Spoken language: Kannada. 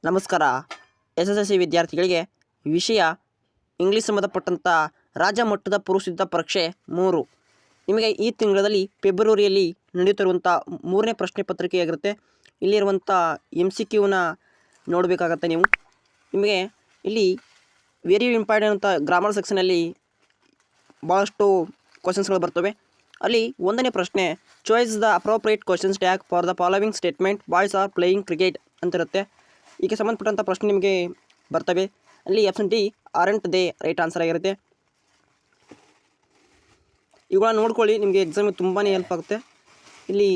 ನಮಸ್ಕಾರ. SSLC ವಿದ್ಯಾರ್ಥಿಗಳಿಗೆ ವಿಷಯ ಇಂಗ್ಲೀಷ್ ಸಂಬಂಧಪಟ್ಟಂಥ ರಾಜ್ಯ ಮಟ್ಟದ ಪೂರ್ವಸಿದ್ಧ ಪರೀಕ್ಷೆ 3 ನಿಮಗೆ ಈ ತಿಂಗಳಲ್ಲಿ ಫೆಬ್ರವರಿಯಲ್ಲಿ ನಡೆಯುತ್ತಿರುವಂಥ 3ನೇ ಪ್ರಶ್ನೆ ಪತ್ರಿಕೆಯಾಗಿರುತ್ತೆ. ಇಲ್ಲಿರುವಂಥ MCQನ ನೋಡಬೇಕಾಗತ್ತೆ ನೀವು. ನಿಮಗೆ ಇಲ್ಲಿ ವೆರಿ ಇಂಪಾರ್ಟೆಂಟ್ ಅಂತ ಗ್ರಾಮರ್ ಸೆಕ್ಷನಲ್ಲಿ ಭಾಳಷ್ಟು ಕ್ವಶನ್ಸ್ಗಳು ಬರ್ತವೆ. ಅಲ್ಲಿ 1ನೇ ಪ್ರಶ್ನೆ, choice the appropriate questions tag for the following statement boys are playing cricket ಅಂತಿರುತ್ತೆ. ಈಗ ಸಂಬಂಧಪಟ್ಟಂಥ ಪ್ರಶ್ನೆ ನಿಮಗೆ ಬರ್ತವೆ. ಅಲ್ಲಿ option D aren't they right answer ಆಗಿರುತ್ತೆ. ಇವುಗಳನ್ನ ನೋಡ್ಕೊಳ್ಳಿ, ನಿಮಗೆ ಎಕ್ಸಾಮಿಗೆ ತುಂಬಾ ಹೆಲ್ಪ್ ಆಗುತ್ತೆ. ಇಲ್ಲಿ